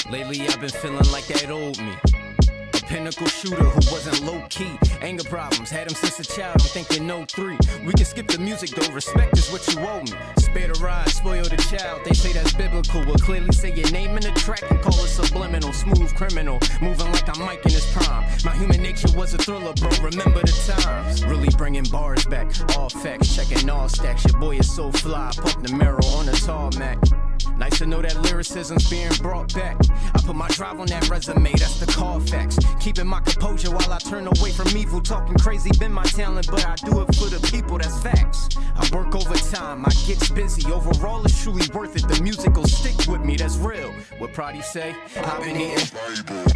Lately I've been feeling like that old me. A pinnacle shooter who wasn't low-key. Anger problems, had him since a child, I'm thinking no 3. We can skip the music though, respect is what you owe me. Spare the ride, spoil the child, they say that's biblical. We'll clearly say your name in the track and call it subliminal. Smooth criminal, moving like I'm Mike in his prime. My human nature was a thriller, bro, remember the times. Really bringing bars back, all facts, checking all stacks. Your boy is so fly, pump the marrow on the tarmac. Nice to know that lyricism's being brought back. I put my drive on that resume, that's the Carfax. Keeping my composure while I turn away from evil. Talking crazy been my talent, but I do it for the people, that's facts. I work overtime, I get busy. Overall, it's truly worth it. The music will stick with me, that's real. What Prodigy say? I've been eating.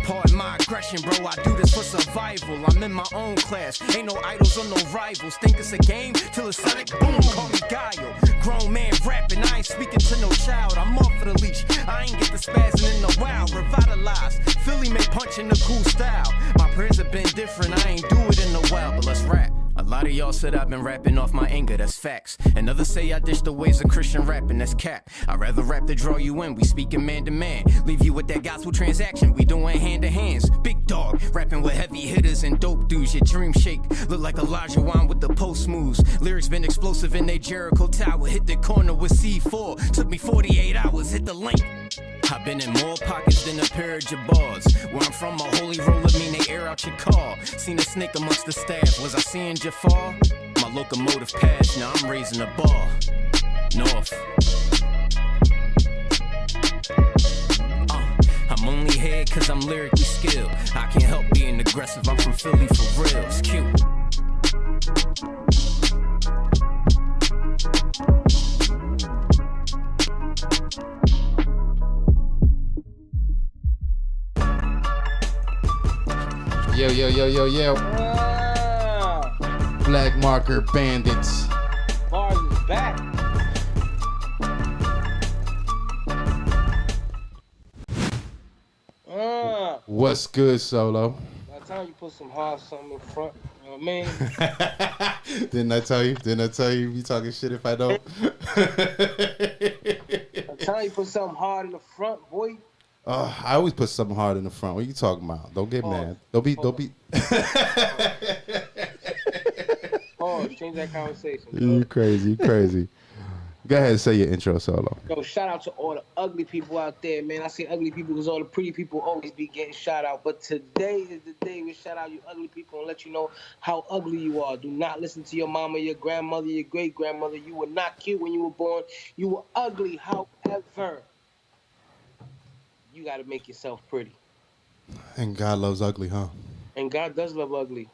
Pardon my aggression, bro, I do this for survival. I'm in my own class, ain't no idols or no rivals. Think it's a game till it's sonic boom, call me Guile. Grown man rapping, I ain't speaking to no child. I'm off for the leash, I ain't get the spazzing in the wild. Revitalized, Philly made punch in the cool style. My prayers have been different, I ain't do it in a while, but let's rap. A lot of y'all said I've been rapping off my anger, that's facts. And others say I dish the ways of Christian rapping, that's cap. I'd rather rap to draw you in, we speaking man to man. Leave you with that gospel transaction, we doing hand to hands. Big dog, rapping with heavy hitters and dope dudes. Your dream shake, look like Elijah Wine with the post moves. Lyrics been explosive in they Jericho Tower. Hit the corner with C4, took me 48 hours, hit the link. I've been in more pockets than a pair of Jabars. Where I'm from, a holy roller mean they air out your car. Seen a snake amongst the staff, was I seeing Jafar? My locomotive passed, now I'm raising the bar. North. I'm only here cause I'm lyrically skilled. I can't help being aggressive, I'm from Philly for real, it's cute. Yo, yo, yo, yo, yo. Black Marker Bandits. Bars is back. What's good, Solo? By the time you put some hard something in front, you know what I mean? Didn't I tell you? Didn't I tell you? You talking shit if I don't? By the time you put something hard in the front, boy. I always put something hard in the front. What are you talking about? Don't get mad. Don't be. Change that conversation. You crazy. Go ahead and say your intro, Solo. Yo, shout out to all the ugly people out there, man. I say ugly people because all the pretty people always be getting shout out. But today is the day we shout out you ugly people and let you know how ugly you are. Do not listen to your mama, your grandmother, your great-grandmother. You were not cute when you were born. You were ugly, however. You got to make yourself pretty. And God loves ugly, huh? And God does love ugly.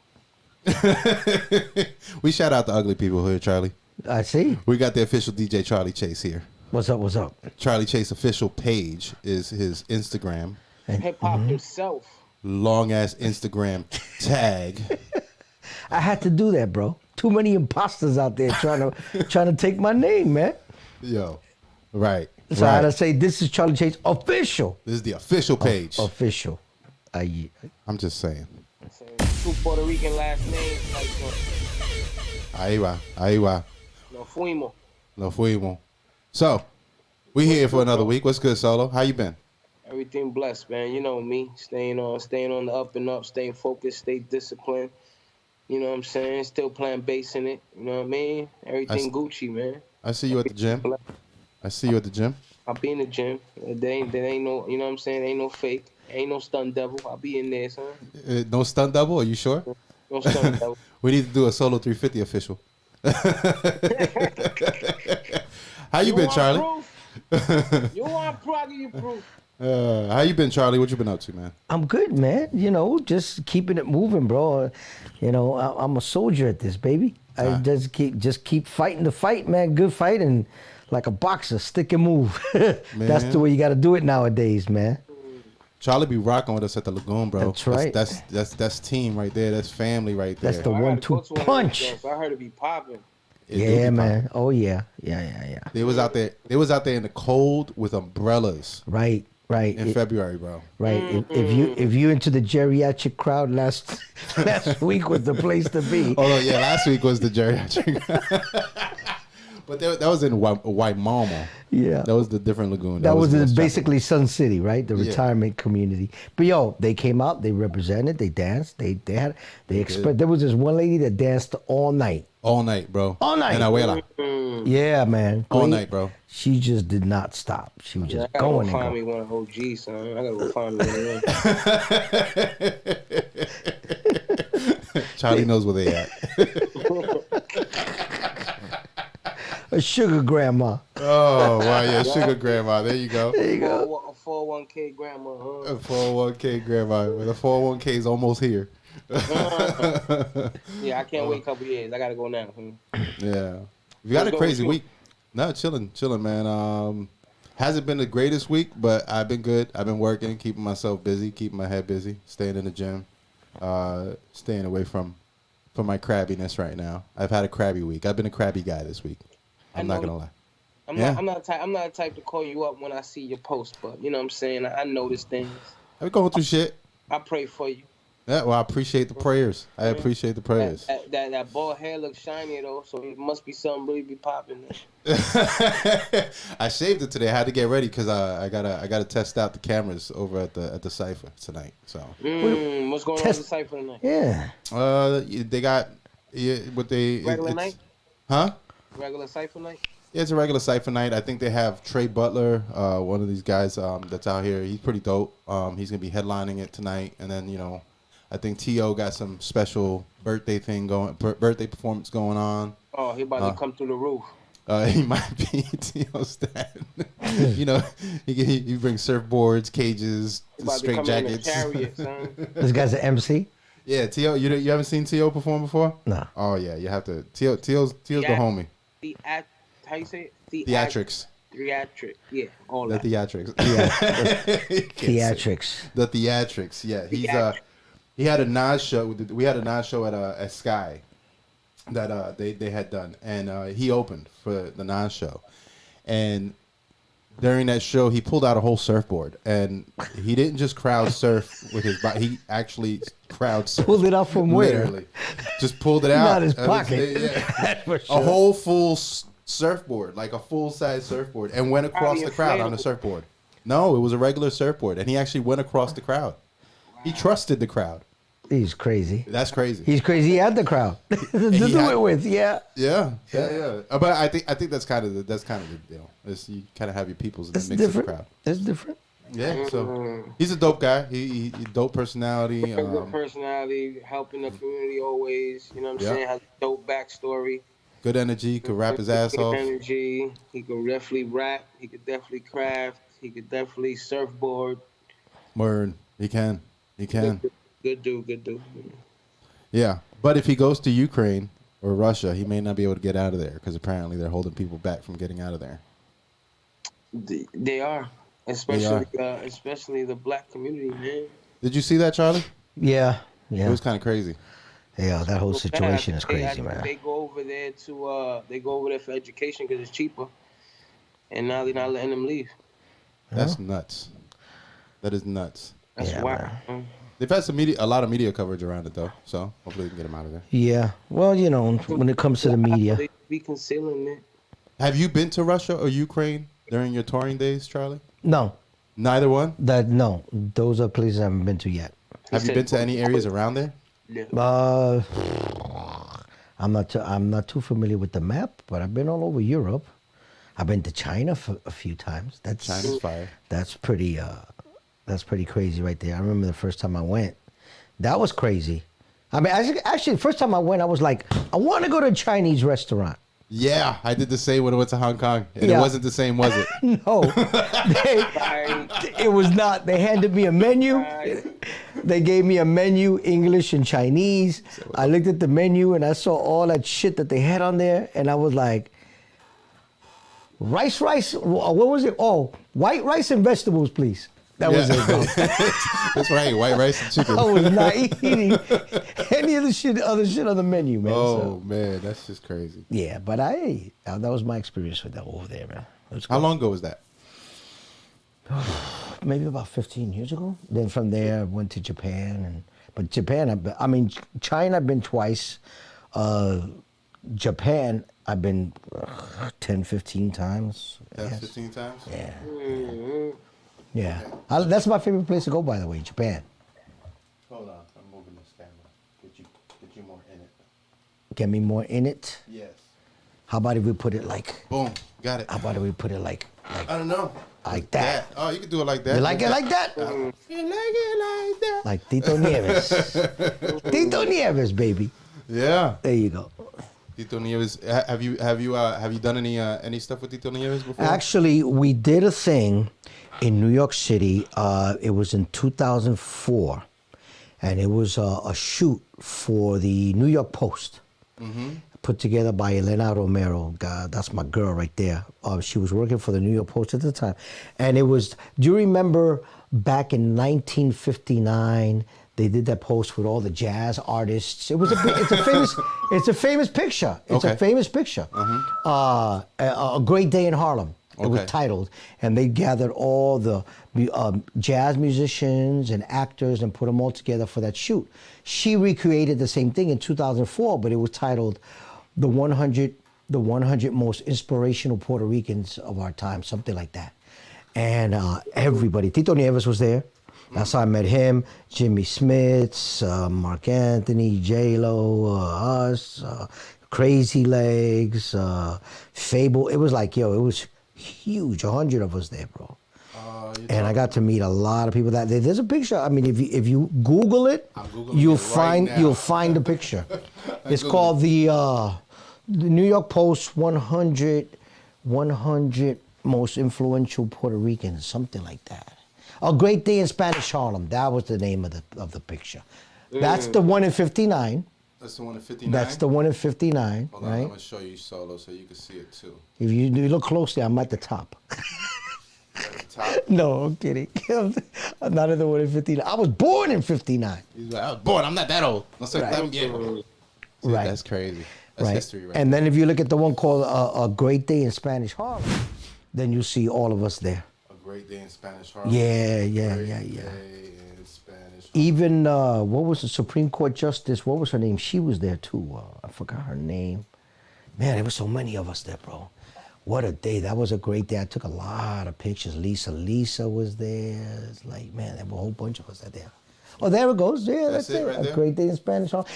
We shout out the ugly people here, Charlie. I see. We got the official DJ Charlie Chase here. What's up? Charlie Chase official page is his Instagram. Hip-hop himself. Long-ass Instagram tag. I had to do that, bro. Too many imposters out there trying to take my name, man. Yo, right. So I had to say, this is Charlie Chase official. This is the official page. Official. I'm just saying. Two Puerto Rican last names. Ahí va. No fuimos. So, we here for another week. What's good, Solo? How you been? Everything blessed, man. You know me. Staying on the up and up, staying focused, stay disciplined. You know what I'm saying? Still playing bass in it. You know what I mean? Everything Gucci, man. I see you at the gym. I'll be in the gym. There ain't no, you know what I'm saying? Ain't no fake. Ain't no stunt devil. I'll be in there, son. No stunt double? Are you sure? No stunt devil. We need to do a Solo 350 official. How you been, Charlie? You want proof? I'll give you proof. How you been, Charlie? What you been up to, man? I'm good, man. You know, just keeping it moving, bro. You know, I'm a soldier at this, baby. I just keep fighting the fight, man. Good fight, and like a boxer, stick and move. That's the way you got to do it nowadays, man. Charlie be rocking with us at the Lagoon, bro. That's right. That's team right there. That's family right there. That's the 1-2 punch. I heard it be popping. Yeah, man. Oh yeah. They was out there in the cold with umbrellas. Right. In February, bro. Right. If you into the geriatric crowd last week was the place to be. Oh yeah, last week was the geriatric. But that was in Waimamo. Yeah. That was the different lagoon. That was West basically Sun City, right? The Yeah. retirement community. But yo, they came out, they represented, they danced, they expressed. There was this one lady that danced all night. All night, bro. All night. And Abuela. Yeah, man. All Great. night, bro. She just did not stop. She was just I gotta going go and find me going. one of OG, son. I gotta go find me one of them. Charlie knows where they at. A sugar grandma. Oh, wow, yeah, sugar grandma. There you go. There you go. A 401k grandma, A 401k grandma. Well, the 401k is almost here. Yeah, I can't wait a couple years. I gotta go now. Yeah. You got a crazy week. No, chilling, man. Hasn't been the greatest week, but I've been good. I've been working, keeping myself busy, keeping my head busy, staying in the gym, staying away from my crabbiness right now. I've had a crabby week. I've been a crabby guy this week. I'm not gonna lie. I'm not the type to call you up when I see your post, but you know what I'm saying. I notice things. I'm going through shit. I pray for you. Yeah, well, I appreciate the prayers. I appreciate the prayers. That bald hair looks shiny though, so it must be something really be popping. I shaved it today. I had to get ready because I gotta test out the cameras over at the Cypher tonight. So what's going on with the Cypher tonight? Yeah. They got what they regular night? Huh? Regular Cypher night? Yeah, it's a regular Cypher night. I think they have Trey Butler, one of these guys that's out here. He's pretty dope. He's gonna be headlining it tonight, and then I think T.O. got some special birthday performance going on. Oh, he about to come through the roof. He might be T.O. Stan. He brings surfboards, cages, straight jackets. Chariot, son. This guy's an MC? Yeah, T.O. You haven't seen T.O. perform before? No. Oh yeah, you have to. T.O.'s the homie. How you say it? Theatrics. Theatric, yeah, all The that. theatrics. Theatrics. The theatrics. Yeah, he had a Nas show. We had a Nas show at Sky that they had done, and he opened for the Nas show. And during that show, he pulled out a whole surfboard, and he didn't just crowd surf with his body. He actually crowd surfed. Pulled it out from where? Literally, just pulled it out. Not his pocket. For sure. A whole full surfboard, like a full size surfboard, and went across the crowd on the surfboard. No, it was a regular surfboard, and he actually went across the crowd. He trusted the crowd. He's crazy. That's crazy. He's crazy. He had the crowd to do it with. Yeah. Yeah. But I think that's kind of the deal. Is you kind of have your peoples in the mix of the crowd. It's different. Yeah. So he's a dope guy. He dope personality. Good personality, helping the community always. You know what I'm saying? Has a dope backstory. Good energy. Could rap his ass off. Good energy. He could definitely rap. He could definitely craft. He could definitely surfboard. Word. He can. Good dude. Yeah, but if he goes to Ukraine or Russia, he may not be able to get out of there because apparently they're holding people back from getting out of there. They are, especially the black community, man. Did you see that, Charlie? Yeah. It was kind of crazy. Yeah, that whole situation is crazy, man. They go over there for education because it's cheaper, and now they're not letting them leave. That's nuts. That is nuts. That's wild. They've had a lot of media coverage around it though, so hopefully we can get them out of there. Yeah, well, when it comes to the media, they be concealing it. Have you been to Russia or Ukraine during your touring days, Charlie? No. Neither one. No, those are places I haven't been to yet. Have you been to any areas around there? Yeah. I'm not too familiar with the map, but I've been all over Europe. I've been to China for a few times. China's fire. That's pretty crazy right there. I remember the first time I went. That was crazy. I mean, actually, the first time I went, I was like, I want to go to a Chinese restaurant. Yeah, I did the same when I went to Hong Kong, and it wasn't the same, was it? No, it was not. They handed me a menu. They gave me a menu, English and Chinese. I looked at the menu and I saw all that shit that they had on there, and I was like, rice. What was it? Oh, white rice and vegetables, please. That was it, bro. That's right, white rice and chicken. I was not eating any of the other shit on the menu, man. Oh, man, that's just crazy. Yeah, but that was my experience with that over there, man. How long ago was that? Maybe about 15 years ago. Then from there, I went to Japan. But China, I've been twice. Japan, I've been 10, 15 times. 10, 15 times? Yeah. Mhm. Yeah. That's my favorite place to go, by the way, Japan. Hold on, I'm moving this camera. Get you more in it. Get me more in it. Yes. How about if we put it like, Boom, got it. how about if we put it like I don't know. like that? Oh, you can do it like that. You like it like that? You like it like that? Like Tito Nieves. Tito Nieves, baby. Yeah. There you go. Tito Nieves. Have you done any stuff with Tito Nieves before? Actually, we did a thing in New York City. It was in 2004, and it was a shoot for the New York Post, put together by Elena Romero. God, that's my girl right there. She was working for the New York Post at the time, and it was. Do you remember back in 1959? They did that post with all the jazz artists. It's a famous picture. It's Okay. a famous picture. A Great Day in Harlem. It was Okay. titled, and they gathered all the jazz musicians and actors and put them all together for that shoot. She recreated the same thing in 2004, but it was titled the 100 most inspirational Puerto Ricans of our time, something like that. And everybody, Tito Nieves was there. That's how I met him. Jimmy Smits, Mark Anthony, J-Lo, us, Crazy Legs, Fable. It was like, it was huge. 100 of us there, bro. And I got to meet a lot of people. There's a picture. I mean, if you Google it, I'm Googling it right now. you'll find the picture. It's called the New York Post 100 most influential Puerto Ricans, something like that. A Great Day in Spanish Harlem. That was the name of the picture. That's the one in 59. That's the one in 59? That's the one in 59, Hold on, right? I'm going to show you solo so you can see it too. If you look closely, I'm at the top. At the top. No, I'm kidding. I'm not in the one in 59. I was born in 59. He's like, I was born. I'm not that old. Let's say Right. See, Right. That's crazy. That's history right And then if you look at the one called A Great Day in Spanish Harlem, then you see all of us there. A Great Day in Spanish Harlem. Yeah. Great Day in Spanish Harlem. Even, what was the Supreme Court Justice? What was her name? She was there too. I forgot her name. Man, there were so many of us there, bro. What a day. That was a great day. I took a lot of pictures. Lisa was there. It's like, man, there were a whole bunch of us there. Oh, there it goes. Yeah, that's it. Right A there? Great Day in Spanish Harlem.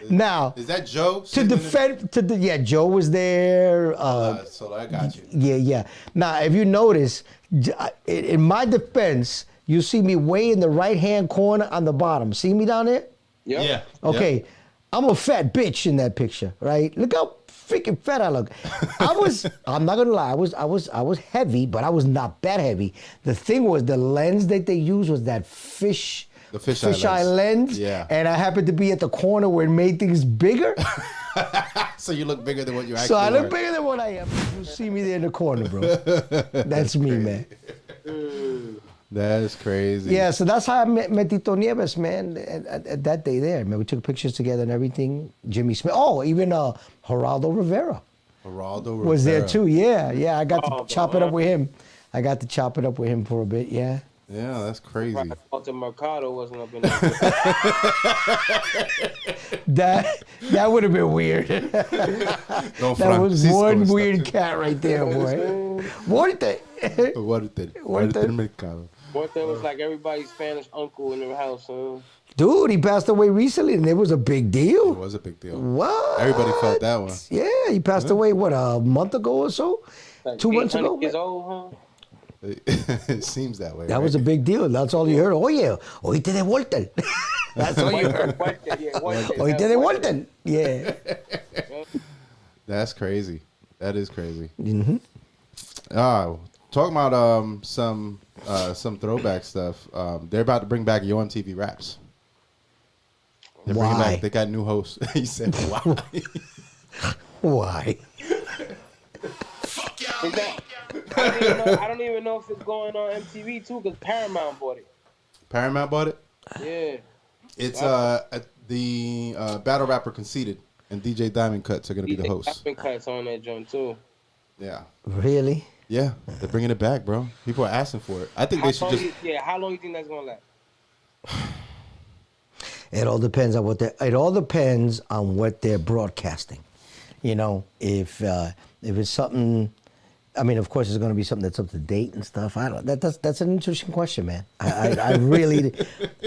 Now, Is that Joe? to defend, Joe was there. So I got you. Yeah. Now, if you notice, in my defense, you see me way in the right-hand corner on the bottom. See me down there? Yep. Yeah. Okay. I'm a fat bitch in that picture, right? Look how freaking fat I look. I'm not gonna lie, I was heavy, but I was not that heavy. The thing was the lens that they used was that The fisheye lens. Yeah. And I happened to be at the corner where it made things bigger. So you look bigger than what you actually So I look are. bigger than what I am. You see me there in the corner, bro. That's me, man. That is crazy. Yeah, so that's how I met Tito Nieves, man, at that day there. Man, we took pictures together and everything. Jimmy Smith. Oh, even Geraldo Rivera Geraldo was there Rivera. too. Yeah. I got to Oh, chop it up with him. I got to chop it up with him for a bit, yeah. Yeah, that's crazy. Walter Mercado wasn't up in there. That would have been weird. That was one weird cat right there, boy. Walter. Walter Mercado. Walter was like everybody's Spanish uncle in the house, huh? Dude, he passed away recently, and it was a big It deal. was a big deal. What? Everybody felt that one. Yeah, he passed away, what, a month ago or so? Like 2 months 800 ago? years old, huh? It seems that way. That was a big deal. That's all you heard. Oye, oíste de Walter. That's all you heard. Oíste de Walter. Yeah. That's crazy. That is crazy. Mm-hmm. Talking about some throwback stuff. They're about to bring back Yo MTV Raps. They're bringing Why? back. They got new hosts. He said, "Why?" Why? Is that, I don't even know if it's going on MTV too, because Paramount bought it. Paramount bought it. Yeah. It's the battle rapper Conceited and DJ Diamond Cuts are gonna be the hosts. Diamond Cuts on that joint too. Yeah, Really? yeah, they're bringing it back, bro. People are asking for it. I think they should just. How long you think that's gonna last? It all depends on what they're broadcasting. You know, if it's something, I mean, of course, it's going to be something that's up to date and stuff. I don't. That's an interesting question, man. I really,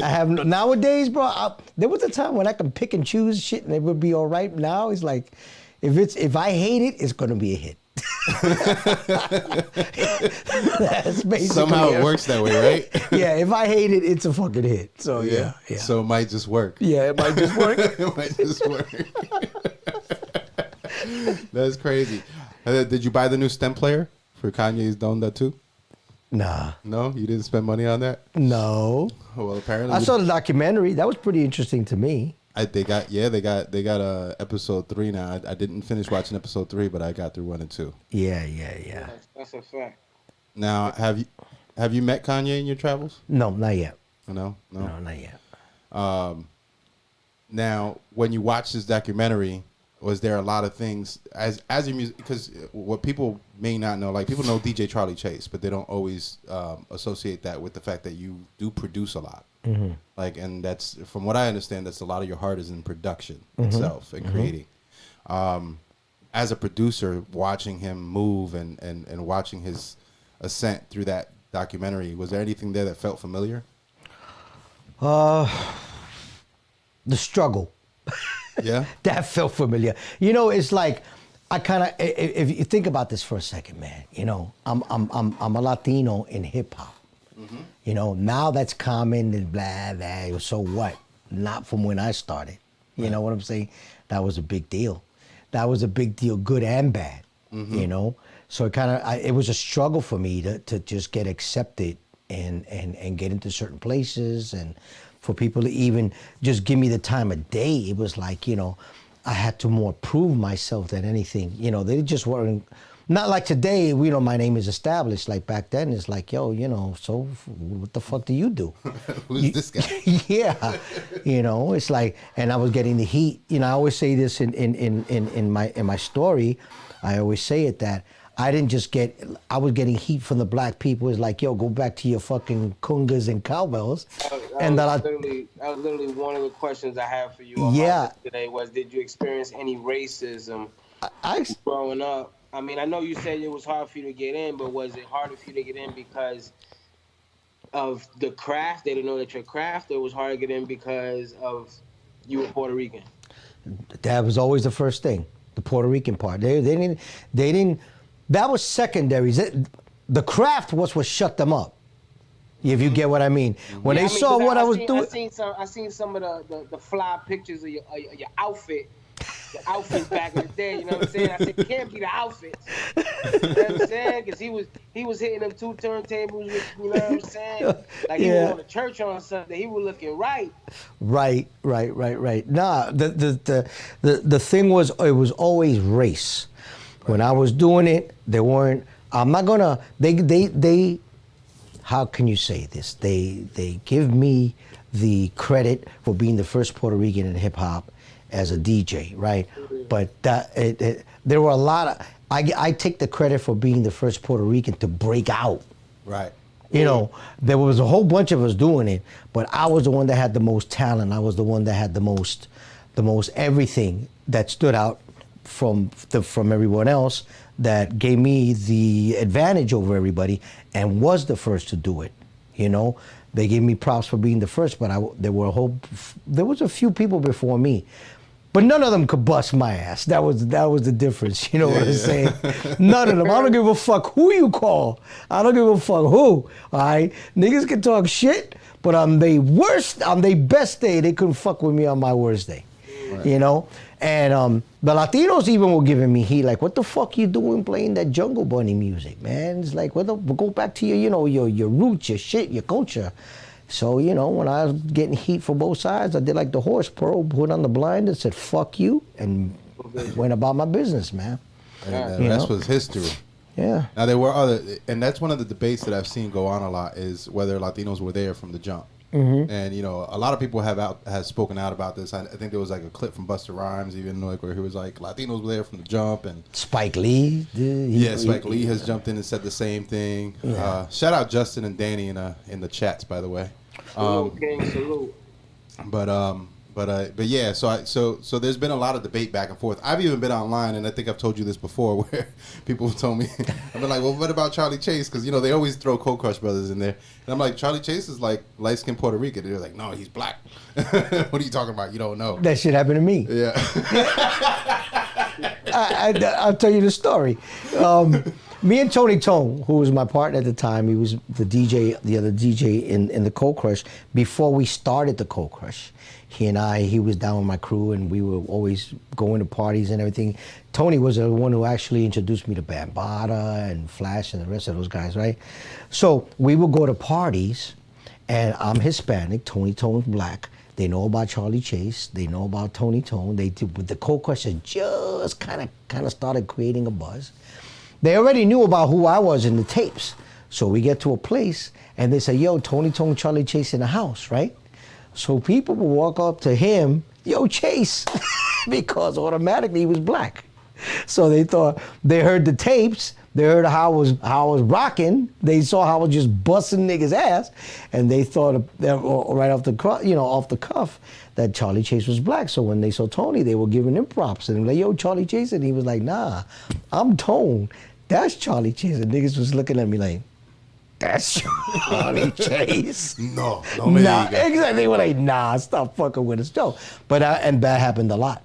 I have nowadays, bro. There was a time when I can pick and choose shit and it would be all right. Now it's like, if I hate it, it's going to be a hit. That's basically Somehow it works that way, right? Yeah, if I hate it, it's a fucking hit. So yeah. So it might just work. Yeah, it might just work. It might just work. That's crazy. Did you buy the new stem player for Kanye's Donda too? Nah. No, you didn't spend money on that. No. Well, apparently I saw the documentary. That was pretty interesting to me. They got episode 3 now. I didn't finish watching episode 3, but I got through 1 and 2. Yeah. That's a fact. Now, have you met Kanye in your travels? No, not yet. No, not yet. Now, when you watch this documentary, was there a lot of things as your music? Because what people may not know, like people know DJ Charlie Chase, but they don't always associate that with the fact that you do produce a lot. Mm-hmm. Like, and that's from what I understand, that's a lot of your heart is in production itself and creating. As a producer, watching him move and watching his ascent through that documentary, was there anything there that felt familiar? The struggle. Yeah, that felt familiar. You know, it's like I kind of, if you think about this for a second, man. You know, I'm a Latino in hip hop. Mm-hmm. You know, now that's common and blah blah. So what? Not from when I started. You know what I'm saying? That was a big deal. That was a big deal, good and bad. Mm-hmm. You know, so it was a struggle for me to just get accepted and get into certain places, and for people to even just give me the time of day. It was like, you know, I had to more prove myself than anything. You know, they just weren't, not like today, you know, my name is established. Like back then, it's like, yo, you know, so what the fuck do you do? Who's this guy? Yeah, you know, it's like, and I was getting the heat. You know, I always say this in my story. I always say it that I didn't just I was getting heat from the black people. It's like, yo, go back to your fucking congas and cowbells. That was literally one of the questions I have for you today was, did you experience any racism growing up? I mean, I know you said it was hard for you to get in, but was it harder for you to get in because of the craft? They didn't know that your craft, or it was hard to get in because of you were Puerto Rican? That was always the first thing, the Puerto Rican part. They didn't. That was secondary. The craft was what shut them up. If you get what I mean. When they saw what I was doing. I seen some of the fly pictures of your outfit. The outfits back in the day, you know what I'm saying? I said, it can't be the outfits. You know what I'm saying? Because he was hitting them 2 turntables with, you know what I'm saying? Like he was going to church on Sunday. He was looking right. Right. Nah, the thing was, it was always race. When I was doing it, they weren't, I'm not gonna, they how can you say this? They give me the credit for being the first Puerto Rican in hip hop as a DJ, right? But there were a lot of, I take the credit for being the first Puerto Rican to break out. Right. You know, there was a whole bunch of us doing it, but I was the one that had the most talent. I was the one that had the most everything that stood out from everyone else, that gave me the advantage over everybody and was the first to do it. You know, they gave me props for being the first, but there was a few people before me, but none of them could bust my ass. That was the difference. You know what I'm saying? None of them. I don't give a fuck who you call. I don't give a fuck who. All right, niggas can talk shit, but on their best day, they couldn't fuck with me on my worst day. Right. You know. And the Latinos even were giving me heat, like, what the fuck you doing playing that Jungle Bunny music, man? It's like, go back to your roots, your shit, your culture. So, you know, when I was getting heat from both sides, I did like the horse pearl, put on the blind and said, fuck you, and went about my business, man. And that was history. Yeah. Now, there were and that's one of the debates that I've seen go on a lot, is whether Latinos were there from the jump. Mm-hmm. And you know, a lot of people have spoken out about this. I think there was like a clip from Busta Rhymes, even like where he was like, Latinos were there from the jump, and Spike Lee. Spike Lee has jumped in and said the same thing. Yeah. Shout out Justin and Danny in the chats, by the way. Salute, King, salute. But But yeah, so there's been a lot of debate back and forth. I've even been online, and I think I've told you this before, where people have told me, I've been like, well, what about Charlie Chase? Because they always throw Cold Crush Brothers in there, and I'm like, Charlie Chase is like light skinned Puerto Rican. And they're like, no, he's black. What are you talking about? You don't know. That shit happened to me. Yeah. I'll tell you the story. Me and Tony Tone, who was my partner at the time, he was the other DJ in the Cold Crush. Before we started the Cold Crush, he was down with my crew, and we were always going to parties and everything. Tony was the one who actually introduced me to Bambaataa and Flash and the rest of those guys, right? So we would go to parties, and I'm Hispanic, Tony Tone's black. They know about Charlie Chase. They know about Tony Tone. The Cold Crush had just kind of started creating a buzz. They already knew about who I was in the tapes. So we get to a place, and they say, yo, Tony Tone, Charlie Chase in the house, right? So people will walk up to him, yo, Chase, because automatically he was black. So they heard the tapes, they heard how I was rocking, they saw how I was just busting niggas' ass, and they thought right off the cuff that Charlie Chase was black. So when they saw Tony, they were giving him props, and they were like, yo, Charlie Chase, and he was like, nah, I'm Tone, that's Charlie Chase, and niggas was looking at me like, that's Charlie Chase. No, nah, exactly. They were like, nah, stop fucking with us, Joe. But and that happened a lot,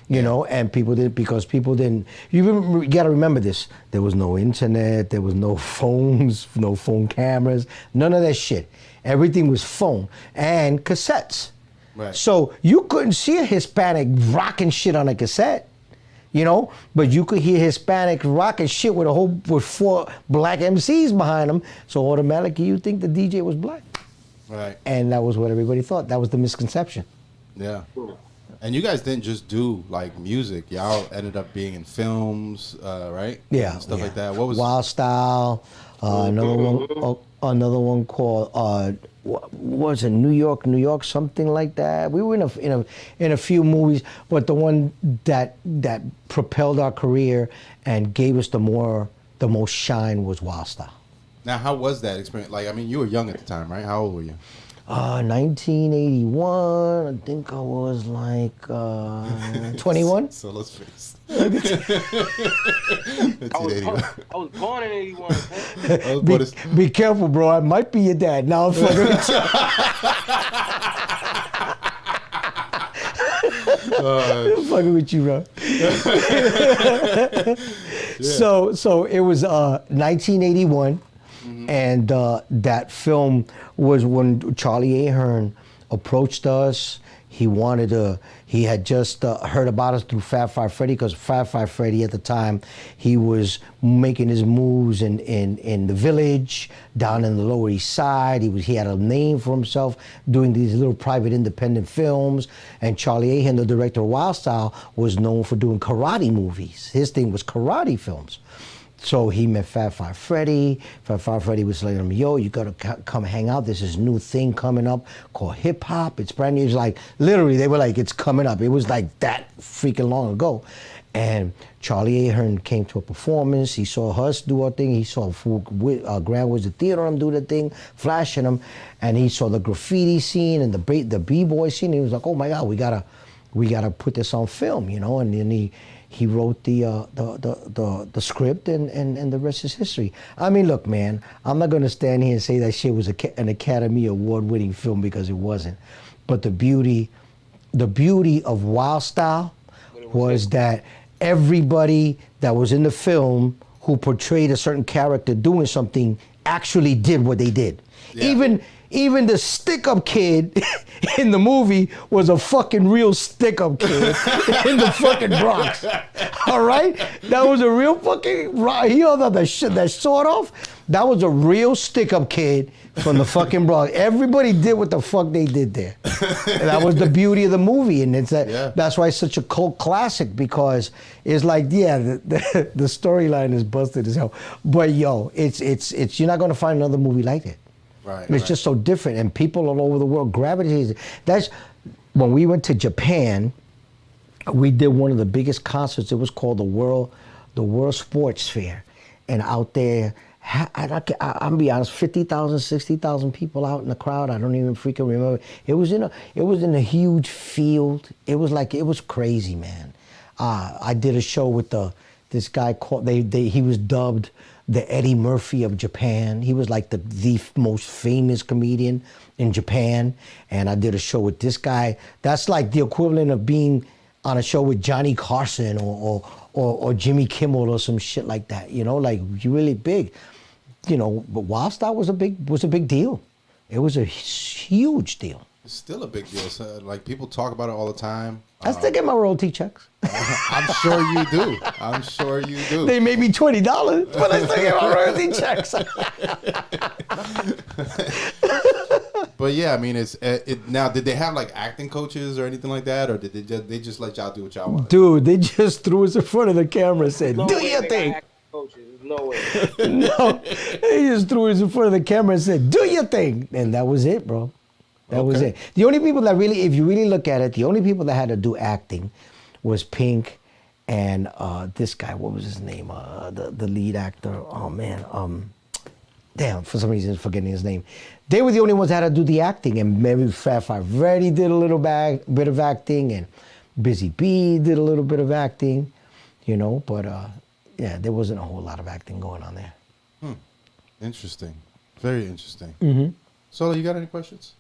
and people didn't. You got to remember this. There was no internet. There was no phones, no phone cameras, none of that shit. Everything was phone and cassettes. Right. So you couldn't see a Hispanic rocking shit on a cassette. But you could hear Hispanic rocking shit with 4 black MCs behind them. So automatically you think the DJ was black. Right. And that was what everybody thought. That was the misconception. Yeah. And you guys didn't just do like music. Y'all ended up being in films, right? Yeah. And stuff like that. What was Wild Style? Another one called what was it? New York, something like that. We were in a few movies, but the one that propelled our career and gave us the most shine was Wild Style. Now, how was that experience? Like, I mean, you were young at the time, right? How old were you? 1981. I think I was like 21. So let's face. I was born in 81. Be careful, bro. I might be your dad. Now I'm fucking with you. I'm fucking with you, bro. Yeah. So it was 1981. Mm-hmm. And that film was when Charlie Ahern approached us. He had just heard about us through Fab Five Freddy, because Fab Five Freddy at the time, he was making his moves in the Village, down in the Lower East Side. He had a name for himself doing these little private independent films. And Charlie Ahern, the director of Wild Style, was known for doing karate movies. His thing was karate films. So he met Fab Five Freddy. Fab Five Freddy was like, yo, you gotta come hang out. There's this new thing coming up called hip hop. It's brand new. It's like, literally, they were like, it's coming up. It was like that freaking long ago. And Charlie Ahern came to a performance. He saw us do our thing. He saw Grand Wizard Theater do the thing, flashing them. And he saw the graffiti scene and the b-boy scene. He was like, oh my God, we gotta put this on film, And then he wrote the script, and the rest is history. I mean, look, man, I'm not going to stand here and say that shit was an Academy Award-winning film, because it wasn't. But the beauty of Wild Style was that everybody that was in the film who portrayed a certain character doing something actually did what they did. Yeah. Even the stick-up kid in the movie was a fucking real stick-up kid in the fucking Bronx. All right? That was a real fucking... He held that sword off. That was a real stick-up kid from the fucking Bronx. Everybody did what the fuck they did there. And that was the beauty of the movie. And that's why it's such a cult classic, because it's like, the storyline is busted as hell. But, yo, it's you're not going to find another movie like it. Right, it's just so different, and people all over the world gravitate. That's when we went to Japan. We did one of the biggest concerts. It was called the World Sports Fair, and out there I'll be honest, 50,000, 60,000 people out in the crowd. I don't even freaking remember. It was in a huge field. It was crazy, man. I did a show with this guy called, he was dubbed the Eddie Murphy of Japan. He was like the most famous comedian in Japan. And I did a show with this guy. That's like the equivalent of being on a show with Johnny Carson or Jimmy Kimmel or some shit like that, you know, like really big, you know. But Wild Style was a big deal. It was a huge deal. It's still a big deal. So, like, people talk about it all the time. I still get my royalty checks. I'm sure you do. I'm sure you do. They made me $20, but I still get my royalty checks. But yeah, I mean, now. Did they have like acting coaches or anything like that, or did they just let y'all do what y'all wanted? Dude, they just threw us in front of the camera and said, "Do your thing." Coaches, no way. No, they just threw us in front of the camera and said, "Do your thing," and that was it, bro. That was it. The only people that really, if you really look at it, the only people that had to do acting was Pink and this guy. What was his name? The lead actor. Oh man. Damn, for some reason, I'm forgetting his name. They were the only ones that had to do the acting, and maybe Fat Five Reddy did a little bit of acting, and Busy Bee did a little bit of acting, you know. But yeah, there wasn't a whole lot of acting going on there. Interesting, very interesting. Solo, you got any questions?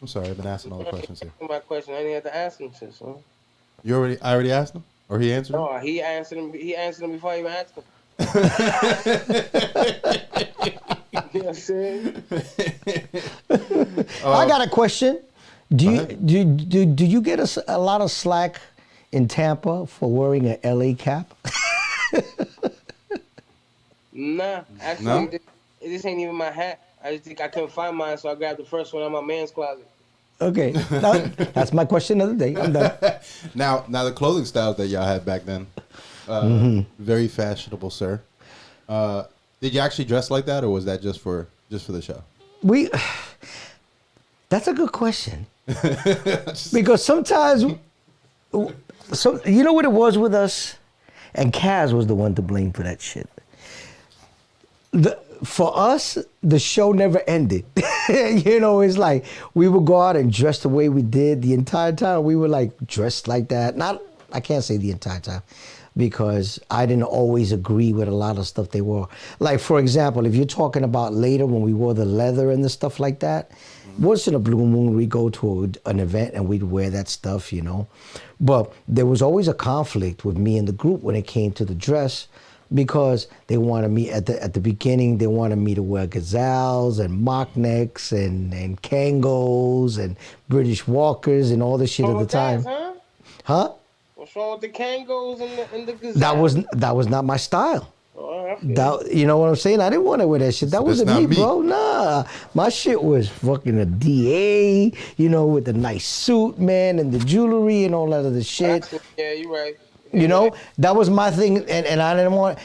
I'm sorry, I've been asking all the questions here. My question, I didn't have to ask him since. Huh? I already asked him, or he answered? No, he answered him. He answered him before I even asked him. You know what I'm saying? I got a question. Do you get a lot of slack in Tampa for wearing an LA cap? Nah, actually, No? This ain't even my hat. I just think I couldn't find mine, so I grabbed the first one out of my man's closet. Okay, that's my question of the day. I'm done. Now the clothing styles that y'all had back then, very fashionable, sir. Did you actually dress like that, or was that just for the show? That's a good question. Because sometimes, you know what it was with us? And Kaz was the one to blame for that shit. For us, the show never ended. You know, it's like we would go out and dress the way we did the entire time. We were like dressed like that. I can't say the entire time, because I didn't always agree with a lot of stuff they wore. Like, for example, if you're talking about later when we wore the leather and the stuff like that, once in a blue moon we go to an event and we'd wear that stuff, you know. But there was always a conflict with me and the group when it came to the dress, because they wanted me at the beginning. They wanted me to wear gazelles and mock necks and Kangos and British Walkers and all this shit at the time. Huh? What's wrong with the Kangos and the gazelles? That was not my style. Oh, You know what I'm saying? I didn't want to wear that shit. That wasn't me, bro. Nah, my shit was fucking a DA, you know, with the nice suit, man, and the jewelry and all that other shit. Yeah, you're right. You know, that was my thing, and I didn't want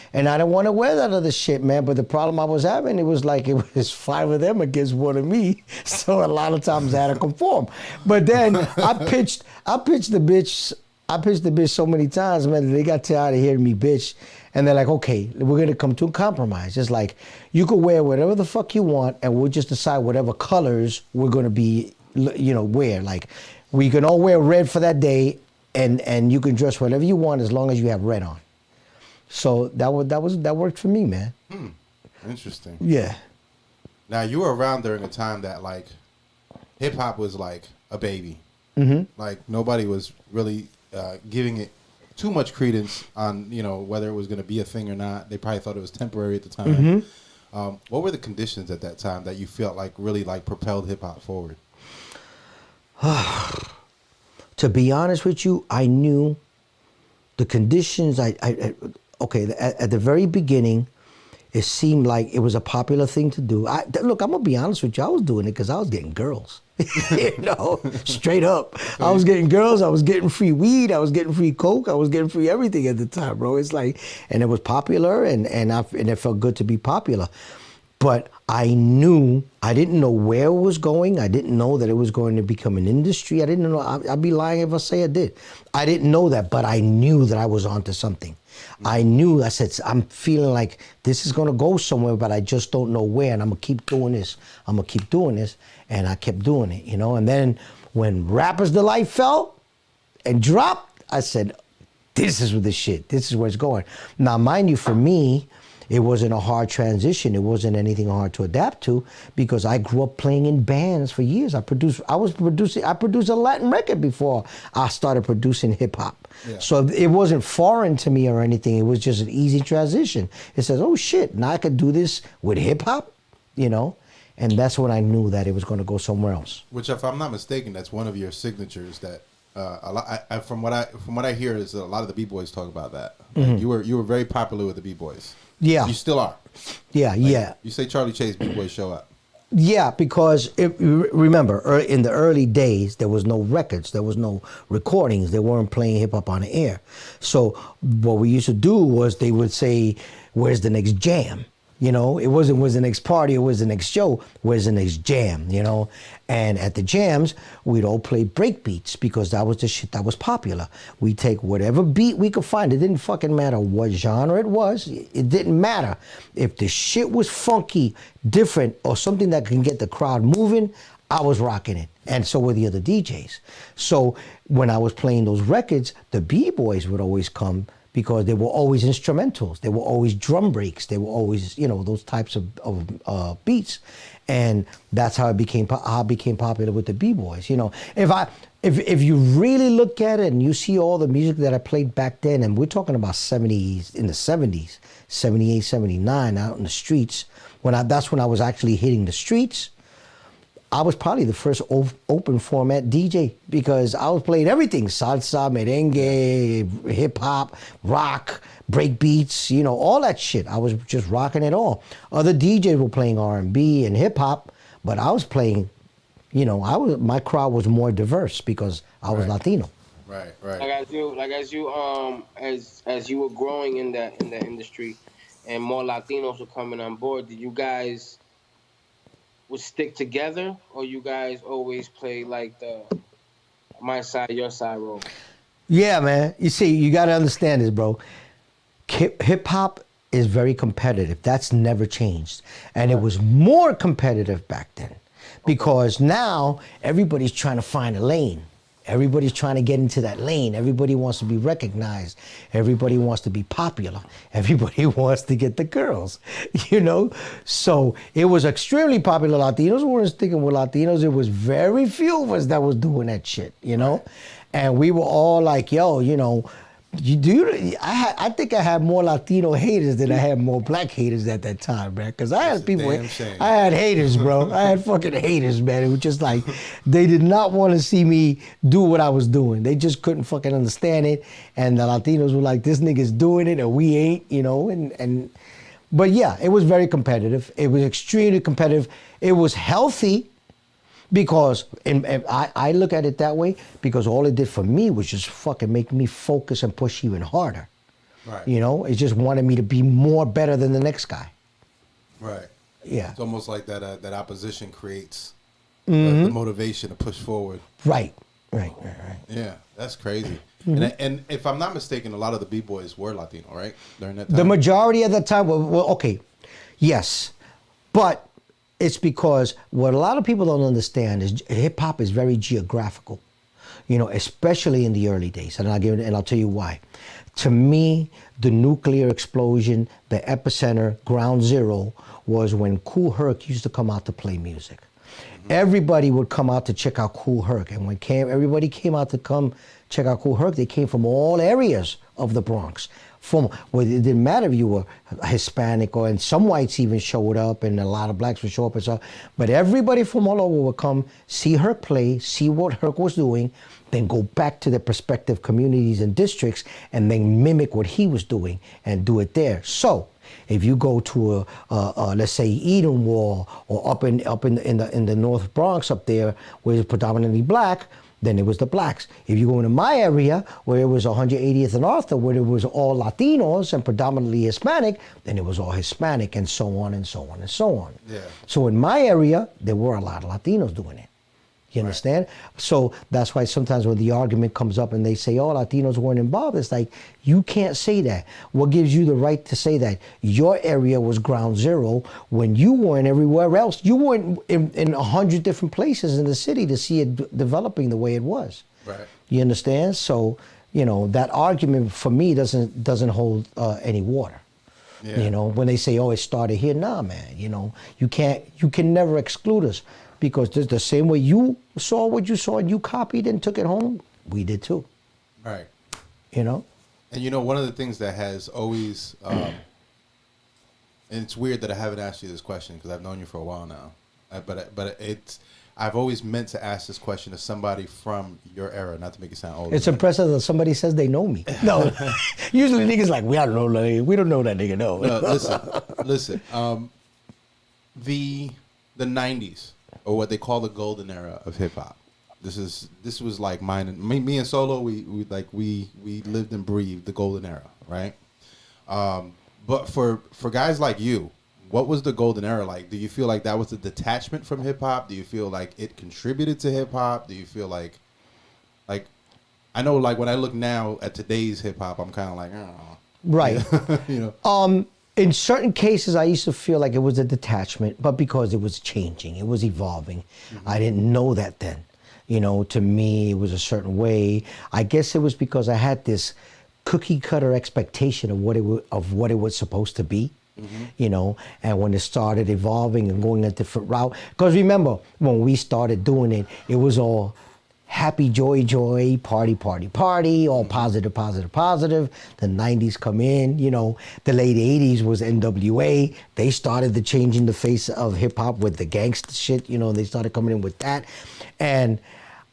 to wear that other shit, man. But the problem I was having, it was 5 of them against one of me, so a lot of times I had to conform. But then I pitched the bitch so many times, man, that they got tired of hearing me bitch, and they're like, okay, we're gonna come to a compromise. It's like, you could wear whatever the fuck you want, and we'll just decide whatever colors we're gonna be, you know, wear. Like, we can all wear red for that day. And you can dress whatever you want as long as you have red on. So that worked for me, man. Interesting. Yeah. Now, you were around during a time that like hip hop was like a baby. Like nobody was really giving it too much credence on, you know, whether it was going to be a thing or not. They probably thought it was temporary at the time. What were the conditions at that time that you felt like really like propelled hip hop forward? To be honest with you, I knew the conditions. At the very beginning, it seemed like it was a popular thing to do. Look, I'm gonna be honest with you. I was doing it because I was getting girls. You know, straight up. I was getting girls. I was getting free weed. I was getting free coke. I was getting free everything at the time, bro. It's like, and it was popular, and it felt good to be popular. But I didn't know where it was going. I didn't know that it was going to become an industry. I didn't know. I'd be lying if I say I did. I didn't know that, but I knew that I was onto something. I knew, I said, I'm feeling like this is going to go somewhere, but I just don't know where. And I'm going to keep doing this. I'm going to keep doing this. And I kept doing it, you know. And then when Rapper's Delight fell and dropped, I said, this is the shit. This is where it's going. Now, mind you, for me, it wasn't a hard transition. It wasn't anything hard to adapt to because I grew up playing in bands for years. I produced a Latin record before I started producing hip hop. Yeah. So it wasn't foreign to me or anything. It was just an easy transition. It says, oh shit, now I could do this with hip hop, you know? And that's when I knew that it was going to go somewhere else. Which, if I'm not mistaken, that's one of your signatures that from what I hear is that a lot of the B-boys talk about that. Mm-hmm. Like you were very popular with the B-boys. Yeah. You still are. Yeah, like, yeah. You say Charlie Chase, B-boys show up. Yeah, because remember, in the early days, there was no records, there was no recordings, they weren't playing hip hop on the air. So what we used to do was they would say, where's the next jam? You know, it wasn't where's the next party, it was the next show, where's the next jam, you know? And at the jams, we'd all play break beats because that was the shit that was popular. We'd take whatever beat we could find. It didn't fucking matter what genre it was. It didn't matter. If the shit was funky, different, or something that can get the crowd moving, I was rocking it. And so were the other DJs. So when I was playing those records, the B-boys would always come because they were always instrumentals. They were always drum breaks. They were always, you know, those types of beats. And that's how I became popular with the B-boys. You know, if you really look at it and you see all the music that I played back then, and we're talking about 70s, in the 70s, 78, 79, out in the streets, that's when I was actually hitting the streets. I was probably the first open format DJ because I was playing everything: salsa, merengue, hip hop, rock, break beats, you know, all that shit. I was just rocking it all. Other DJs were playing R&B and hip hop, but I was playing, you know, my crowd was more diverse because I was Latino. Right. As you were growing in the industry, and more Latinos were coming on board, did you guys would stick together, or you guys always play like the my side, your side role? Yeah, man. You see, you got to understand this, bro. Hip hop is very competitive. That's never changed. And it was more competitive back then because now everybody's trying to find a lane. Everybody's trying to get into that lane. Everybody wants to be recognized. Everybody wants to be popular. Everybody wants to get the girls, you know? So it was extremely popular. Latinos weren't sticking with Latinos. It was very few of us that was doing that shit, you know? And we were all like, yo, you know, I think I had more Latino haters than I had more black haters at that time, man. Because I had people, I had haters, bro. I had fucking haters, man. It was just like, they did not want to see me do what I was doing. They just couldn't fucking understand it. And the Latinos were like, this nigga's doing it and we ain't, you know. But yeah, it was very competitive. It was extremely competitive. It was healthy. Because, and I look at it that way, because all it did for me was just fucking make me focus and push even harder. Right. You know, it just wanted me to be more better than the next guy. Right. Yeah. It's almost like that opposition creates the motivation to push forward. Right. Yeah, that's crazy. And if I'm not mistaken, a lot of the B-boys were Latino, right? During that time? The majority of the time, well, okay, yes. But it's because what a lot of people don't understand is hip hop is very geographical, you know, especially in the early days. And I'll tell you why. To me, the nuclear explosion, the epicenter, ground zero, was when Kool Herc used to come out to play music. Everybody would come out to check out Kool Herc, and when everybody came out to come check out Kool Herc, they came from all areas of the Bronx. It didn't matter if you were Hispanic, and some whites even showed up, and a lot of blacks would show up and stuff. But everybody from all over would come see Herc play, see what Herc was doing, then go back to their respective communities and districts, and then mimic what he was doing and do it there. So if you go to let's say Edenwall or up in the North Bronx up there, where it's predominantly black, then it was the blacks. If you go into my area, where it was 180th and Arthur, where it was all Latinos and predominantly Hispanic, then it was all Hispanic, and so on and so on and so on. Yeah. So in my area, there were a lot of Latinos doing it. You understand? So that's why sometimes when the argument comes up and they say, oh, Latinos weren't involved, it's like, you can't say that. What gives you the right to say that? Your area was ground zero when you weren't everywhere else. You weren't in 100 different places in the city to see it developing the way it was. Right. You understand? So, you know, that argument for me doesn't hold any water. Yeah. You know, when they say, oh, it started here, nah, man, you know, you can never exclude us. Because there's the same way you saw what you saw and you copied and took it home, we did too. Right. You know? And you know, one of the things that has always, and it's weird that I haven't asked you this question because I've known you for a while now, but I've always meant to ask this question to somebody from your era, not to make it sound old. It's impressive that somebody says they know me. No, usually niggas like, we don't know that nigga, no. No, listen. The 90s, or what they call the golden era of hip hop. This was like mine and me and Solo. We lived and breathed the golden era, right? But for guys like you, what was the golden era like? Do you feel like that was a detachment from hip hop? Do you feel like it contributed to hip hop? Do you feel like I know, like when I look now at today's hip hop, I'm kind of like, oh, right. you know. In certain cases, I used to feel like it was a detachment, but because it was changing, it was evolving. Mm-hmm. I didn't know that then. You know, to me, it was a certain way. I guess it was because I had this cookie cutter expectation of what it was supposed to be. Mm-hmm. You know, and when it started evolving and going a different route, because remember when we started doing it, it was all happy, joy, party, all positive. The 90s come in, you know, the late 80s was NWA. They started changing the face of hip hop with the gangster shit, you know, they started coming in with that. And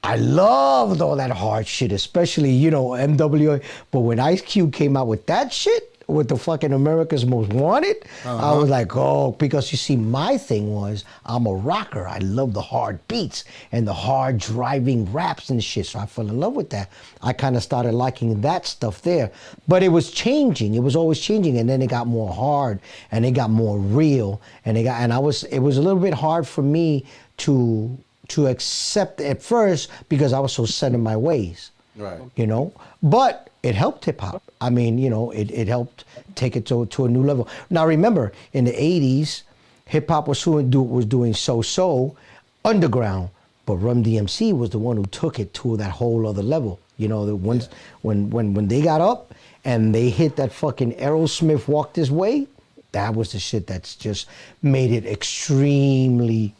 I loved all that hard shit, especially, you know, NWA. But when Ice Cube came out with that shit, with the fucking America's Most Wanted, I was like, oh, because you see, my thing was, I'm a rocker. I love the hard beats and the hard driving raps and shit. So I fell in love with that. I kind of started liking that stuff there. But it was changing. It was always changing. And then it got more hard and it got more real. And it was a little bit hard for me to accept at first because I was so set in my ways. Right. You know? But it helped hip hop. I mean, you know, it helped take it to a new level. Now remember, in the 80s, hip hop was doing so underground, but Run DMC was the one who took it to that whole other level. You know, the ones when they got up and they hit that fucking Aerosmith Walk This Way, that was the shit that's just made it extremely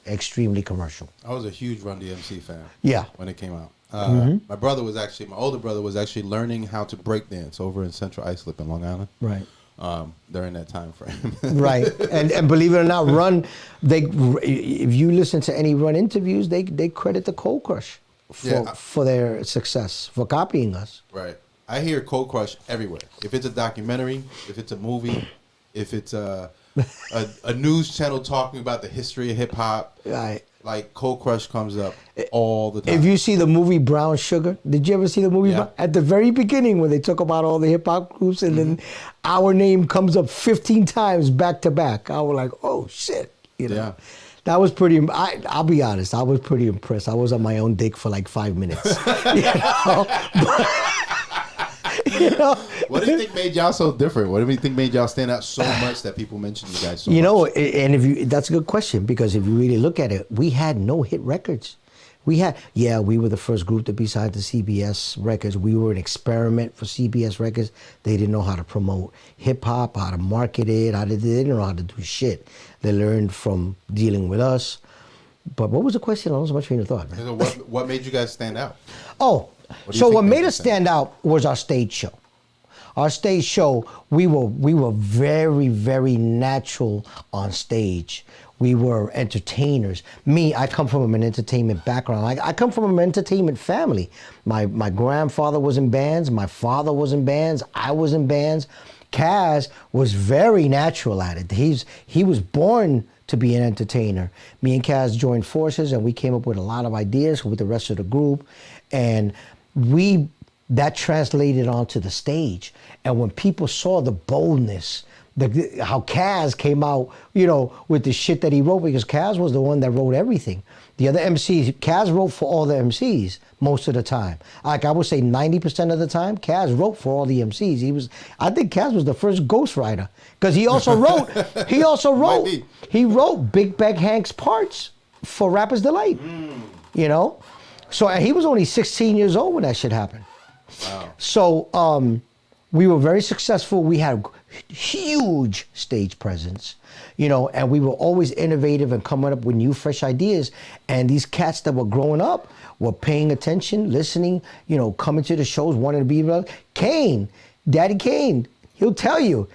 commercial. I was a huge Run DMC fan. Yeah. When it came out. My older brother was actually learning how to break dance over in Central Islip in Long Island. Right. During that time frame. Right. And believe it or not, Run, if you listen to any Run interviews, they credit the Cold Crush for their success, for copying us. Right. I hear Cold Crush everywhere. If it's a documentary, if it's a movie, if it's a news channel talking about the history of hip hop. Right. Like Cold Crush comes up all the time. If you see the movie Brown Sugar, did you ever see the movie? Yeah. At the very beginning when they talk about all the hip hop groups and then our name comes up 15 times back to back, I was like, oh shit, you know. Yeah. That was pretty. I'll be honest, I was pretty impressed. I was on my own dick for like 5 minutes. You know? What do you think made y'all so different? What do you think made y'all stand out so much that people mention you guys so much? You know, and that's a good question, because if you really look at it, we had no hit records. We were the first group to be signed to CBS Records. We were an experiment for CBS Records. They didn't know how to promote hip hop, how to market it. They didn't know how to do shit. They learned from dealing with us. But what was the question? I lost my train of thought, man. What made you guys stand out? Oh, so what made us stand out was our stage show. Our stage show, we were very, very natural on stage. We were entertainers. I come from an entertainment background. I come from an entertainment family. My grandfather was in bands. My father was in bands. I was in bands. Kaz was very natural at it. He was born to be an entertainer. Me and Kaz joined forces, and we came up with a lot of ideas with the rest of the group, and that translated onto the stage. And when people saw the boldness, how Kaz came out, with the shit that he wrote, because Kaz was the one that wrote everything. The other MCs, Kaz wrote for all the MCs most of the time. Like I would say 90% of the time, Kaz wrote for all the MCs. I think Kaz was the first ghostwriter, because he also wrote, he wrote Big Bang Hank's parts for Rapper's Delight, So and he was only 16 years old when that shit happened. Wow. So we were very successful. We had huge stage presence, and we were always innovative and coming up with new, fresh ideas. And these cats that were growing up were paying attention, listening, coming to the shows, wanting to be about Kane, Daddy Kane. He'll tell you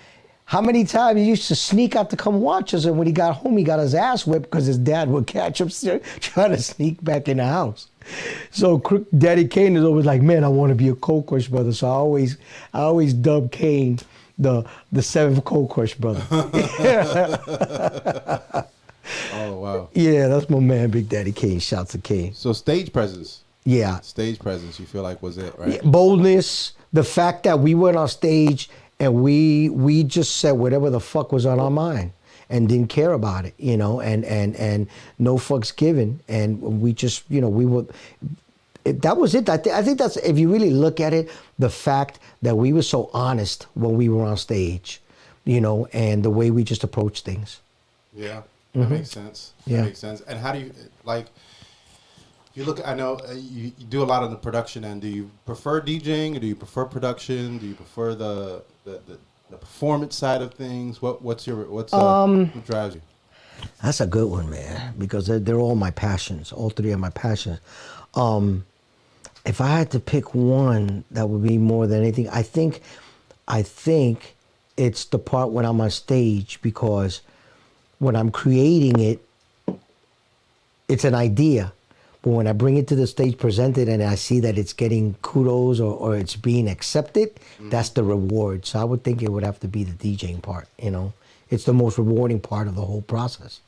how many times he used to sneak out to come watch us, and when he got home, he got his ass whipped because his dad would catch him trying to sneak back in the house. So Daddy Kane is always like, man, I want to be a Cold Crush brother. So I always dub Kane the seventh Cold Crush brother. Oh wow. Yeah, that's my man, Big Daddy Kane. Shouts to Kane. So stage presence. Yeah. Stage presence. You feel like was it right? Boldness. The fact that we went on stage and we just said whatever the fuck was on our mind. And didn't care about it, and no fucks given, and we just, we were. That was it. I think that's, if you really look at it, the fact that we were so honest when we were on stage, and the way we just approach things. Yeah, that makes sense. That makes sense. And how do you you look? I know you do a lot on the production end. Do you prefer DJing, or do you prefer production? Do you prefer the performance side of things? What drives you? That's a good one, man, because they're all my passions. All three are my passions. If I had to pick one, that would be more than anything. I think it's the part when I'm on stage, because when I'm creating it, it's an idea. But when I bring it to the stage, present it, and I see that it's getting kudos or it's being accepted, that's the reward. So I would think it would have to be the DJing part, It's the most rewarding part of the whole process.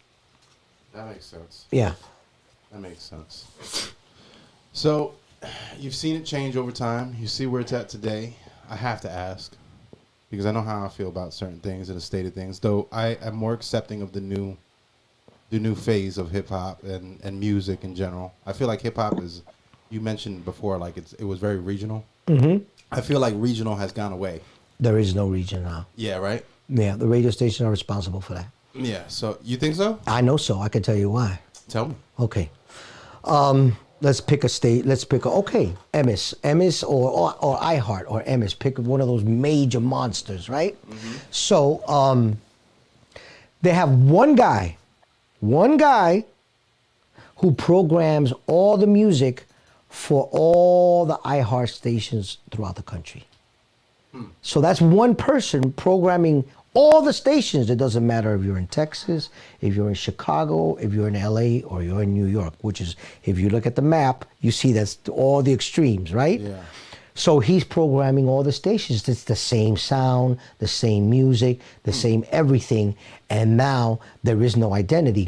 That makes sense. Yeah. That makes sense. So you've seen it change over time. You see where it's at today. I have to ask, because I know how I feel about certain things and the state of things, though I am more accepting of the new phase of hip hop and music in general. I feel like hip hop is, you mentioned before, like it was very regional. Mm-hmm. I feel like regional has gone away. There is no region now. Yeah, right? Yeah, the radio stations are responsible for that. Yeah, so you think so? I know so. I can tell you why. Tell me. Okay. Let's pick a state. MS or iHeart or MS. Pick one of those major monsters, right? Mm-hmm. So they have one guy who programs all the music for all the iHeart stations throughout the country. So that's one person programming all the stations. It doesn't matter if you're in Texas, if you're in Chicago, if you're in LA, or you're in New York, which is, if you look at the map, you see that's all the extremes, right? Yeah. So he's programming all the stations. It's the same sound, the same music, the same everything. And now there is no identity.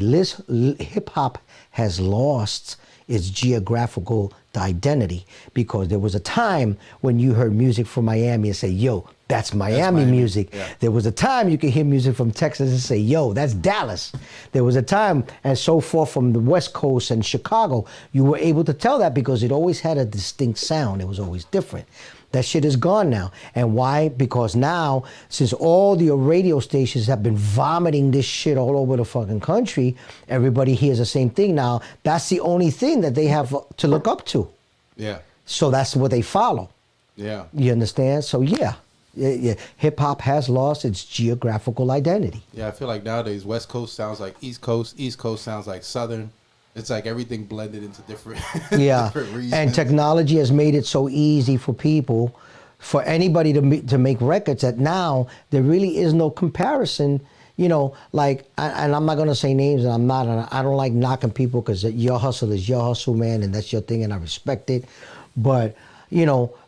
Hip hop has lost its geographical identity, because there was a time when you heard music from Miami and say, yo, that's Miami music. Yeah. There was a time you could hear music from Texas and say, yo, that's Dallas. There was a time, and so forth, from the West Coast and Chicago. You were able to tell that because it always had a distinct sound. It was always different. That shit is gone now. And why? Because now, since all the radio stations have been vomiting this shit all over the fucking country, everybody hears the same thing now. That's the only thing that they have to look up to. Yeah. So that's what they follow. Yeah. You understand? So yeah. Hip hop has lost its geographical identity. Yeah, I feel like nowadays West Coast sounds like East Coast sounds like Southern. It's like everything blended into different, different regions. And technology has made it so easy for people, for anybody to make records, that now there really is no comparison. Like, and I'm not gonna say names, and I don't like knocking people, because your hustle is your hustle, man, and that's your thing, and I respect it. But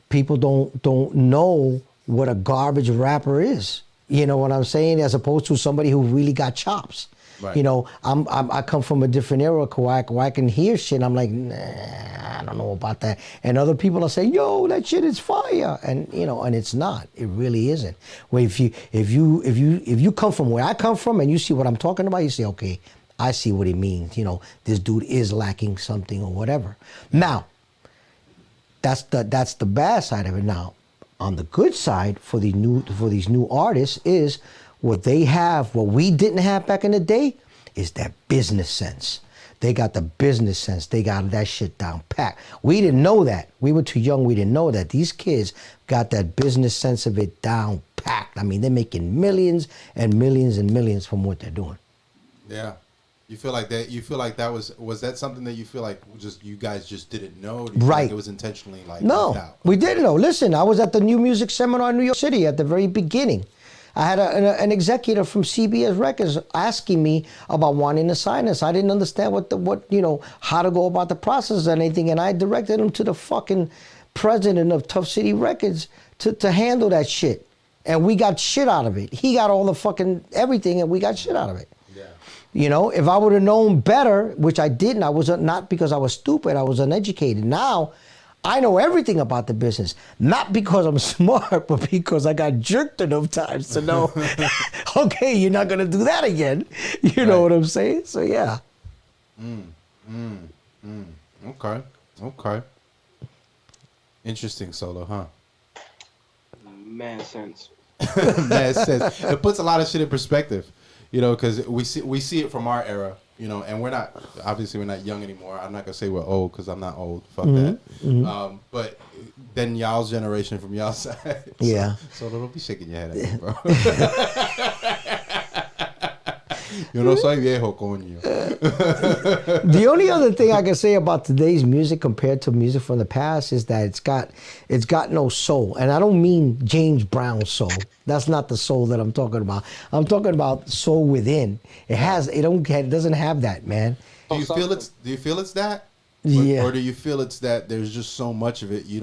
people don't know what a garbage rapper is. You know what I'm saying? As opposed to somebody who really got chops. Right. You know, I come from a different era where I can hear shit. I'm like, nah, I don't know about that. And other people are saying, yo, that shit is fire. And you know, and it's not. It really isn't. Well, if you come from where I come from and you see what I'm talking about, you say, okay, I see what he means. You know, this dude is lacking something or whatever. Now, that's the bad side of it. Now, on the good side for these new artists is what they have, what we didn't have back in the day, is that business sense. They got the business sense. They got that shit down packed. We didn't know that. We were too young. We didn't know that. These kids got that business sense of it down packed. I mean, they're making millions and millions and millions from what they're doing. Yeah. You feel like that? You feel like that was that something that you feel like just you guys just didn't know? Do you feel Right. like it was intentionally like No, left out? we didn't know. Listen, I was at the New Music Seminar in New York City at the very beginning. I had an executive from CBS Records asking me about wanting to sign us. I didn't understand how to go about the process or anything, and I directed him to the fucking president of Tough City Records to handle that shit. And we got shit out of it. He got all the fucking everything, and we got shit out of it. Yeah. You know, if I would have known better, which I didn't, I was not because I was stupid, I was uneducated. Now, I know everything about the business, not because I'm smart, but because I got jerked enough times to know, okay, you're not going to do that again. You know what I'm saying? So, yeah. Okay. Interesting solo, huh? Man sense. Mad sense. It puts a lot of shit in perspective, you know, because we see it from our era, you know, and we're not young anymore. I'm not gonna say we're old because I'm not old. Fuck that. But then y'all's generation from y'all side. Yeah. So don't be shaking your head at me, bro. Yo no soy viejo, coño. The only other thing I can say about today's music compared to music from the past is that it's got no soul. And I don't mean James Brown soul. That's not the soul that I'm talking about. I'm talking about soul within. It doesn't have that, man. Do you feel it's that? Yeah. Or do you feel it's that there's just so much of it you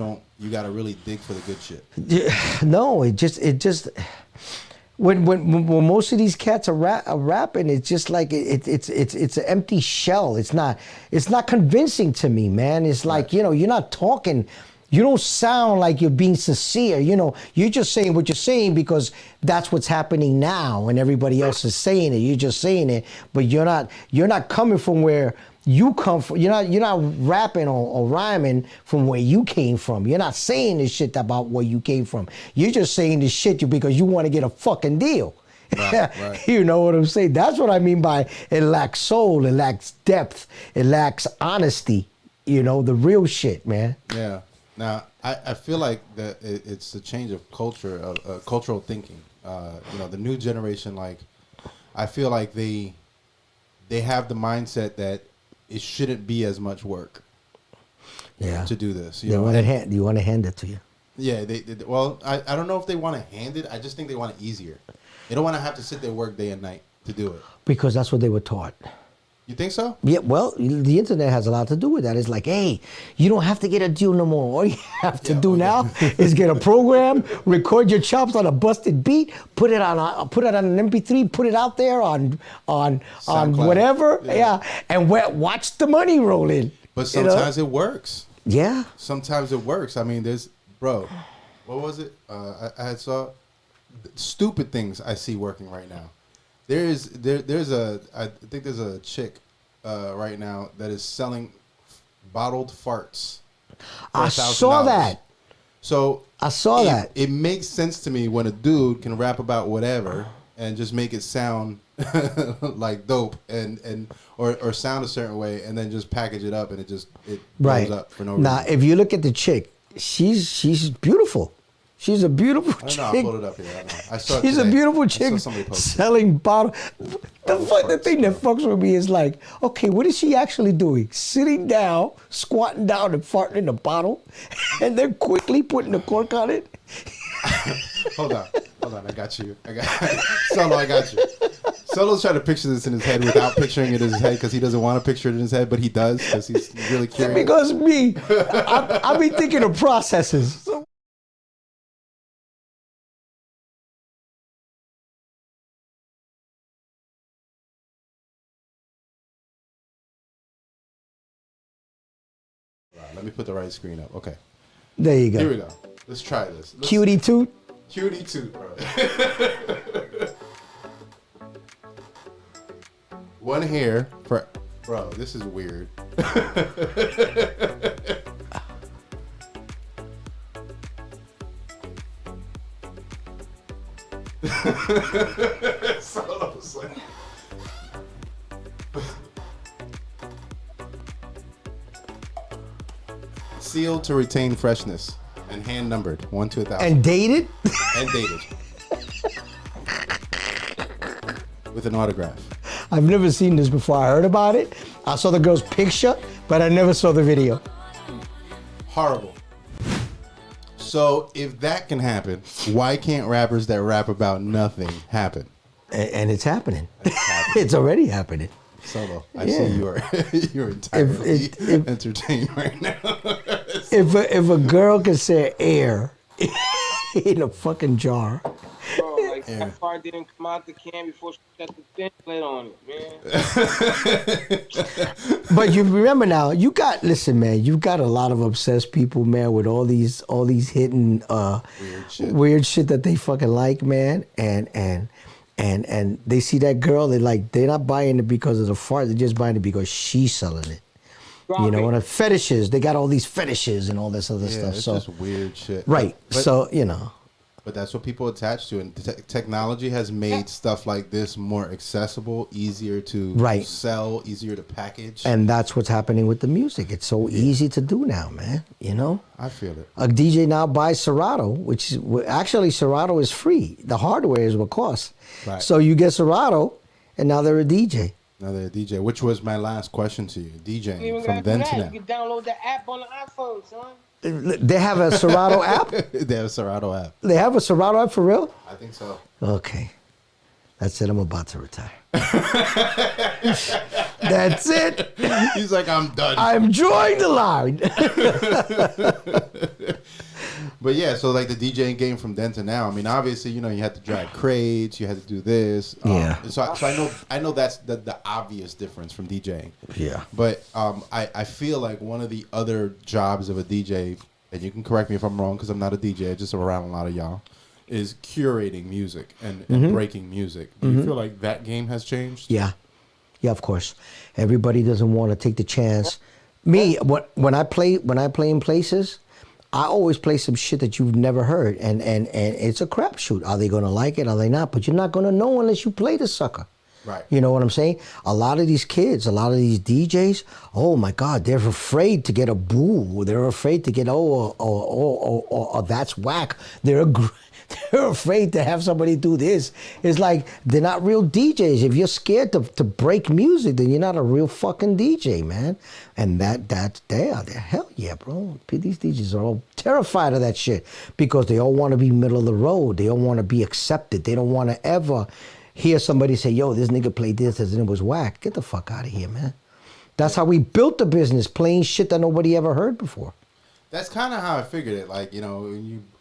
gotta really dig for the good shit? No, it just when most of these cats are rapping, it's just like it's an empty shell. It's not convincing to me, man. It's like, you know, you're not talking. You don't sound like you're being sincere. You know, you're just saying what you're saying because that's what's happening now, and everybody else is saying it. You're just saying it, but you're not coming from where you come from. You're not rapping or rhyming from where you came from. You're not saying this shit about where you came from. You're just saying this shit because you want to get a fucking deal. Right. You know what I'm saying? That's what I mean by it lacks soul, it lacks depth, it lacks honesty. You know, the real shit, man. Yeah. Now, I feel like that it's a change of culture, cultural thinking. You know, the new generation, like, I feel like they have the mindset that it shouldn't be as much work. Yeah. To do this. You want to hand it to you. Yeah. Well, I don't know if they want to hand it. I just think they want it easier. They don't want to have to sit there work day and night to do it. Because that's what they were taught. You think so? Yeah, well, the internet has a lot to do with that. It's like, hey, you don't have to get a deal no more. All you have to do now is get a program, record your chops on a busted beat, put it on an MP3, put it out there on whatever, and watch the money roll in. But sometimes it works. Yeah. Sometimes it works. I mean, what was it? I saw stupid things I see working right now. I think there's a chick right now that is selling bottled farts. I saw that. So I saw that. It makes sense to me when a dude can rap about whatever and just make it sound like dope or sound a certain way and then just package it up and it blows up for no reason. Now, if you look at the chick, she's beautiful. She's a beautiful chick. I pulled it up here. I saw it She's today. a beautiful chick selling bottle. The thing that fucks with me is like, okay, what is she actually doing? Sitting down, squatting down and farting in a bottle, and then quickly putting the cork on it? Hold on. I got you. Solo, I got you. Solo's trying to picture this in his head without picturing it in his head because he doesn't want to picture it in his head, but he does because he's really curious. Because I be thinking of processes. Let me put the right screen up. Okay. There you go. Here we go. Let's try this. Cutie toot. Cutie toot, bro. One hair for... Bro, this is weird. So, sealed to retain freshness and hand numbered 1 to 1,000. And dated? And dated. With an autograph. I've never seen this before. I heard about it. I saw the girl's picture, but I never saw the video. Horrible. So if that can happen, why can't rappers that rap about nothing happen? And it's happening. It's already happening. Solo, I see you're entirely entertained right now. If a girl can say air in a fucking jar. Bro, like that part didn't come out the can before she set the thin plate on it, man. But you remember now, listen, man, you got a lot of obsessed people, man, with all these hidden weird shit that they fucking like, man, and they see that girl, they're not buying it because of the fart, they're just buying it because she's selling it. You know, and fetishes, they got all these fetishes and all this other stuff. It's so just weird shit. Right. But, so, you know. But that's what people attach to, and technology has made stuff like this more accessible, easier to sell, easier to package. And that's what's happening with the music. It's so easy to do now, man. You know? I feel it. A DJ now buys Serato, which is, actually Serato is free. The hardware is what costs. Right. So you get Serato, and now they're a DJ. Now they're a DJ, which was my last question to you. DJing from then to now. You can download the app on the iPhone, son. They have a Serato app? They have a Serato app. They have a Serato app for real? I think so. Okay. That's it. I'm about to retire. That's it. He's like, I'm done. I'm drawing the line. But yeah, so like the DJing game from then to now. I mean, obviously, you know, you had to drag crates, you had to do this. Yeah. So I know that's the obvious difference from DJing. Yeah. But I feel like one of the other jobs of a DJ, and you can correct me if I'm wrong because I'm not a DJ, I'm just around a lot of y'all, is curating music and breaking music. Do you feel like that game has changed? Yeah. Yeah, of course. Everybody doesn't want to take the chance. Me, when I play in places, I always play some shit that you've never heard, and it's a crapshoot. Are they gonna like it? Are they not? But you're not gonna know unless you play the sucker. Right. You know what I'm saying? A lot of these kids, a lot of these DJs, oh my God, they're afraid to get a boo. They're afraid to get that's whack. They're afraid to have somebody do this. It's like they're not real DJs. If you're scared to break music, then you're not a real fucking DJ, man. And they're hell yeah, bro. These DJs are all terrified of that shit because they all want to be middle of the road. They don't want to be accepted. They don't want to ever hear somebody say, yo, this nigga played this and it was whack. Get the fuck out of here, man. That's how we built the business, playing shit that nobody ever heard before. That's kind of how I figured it. Like, you know,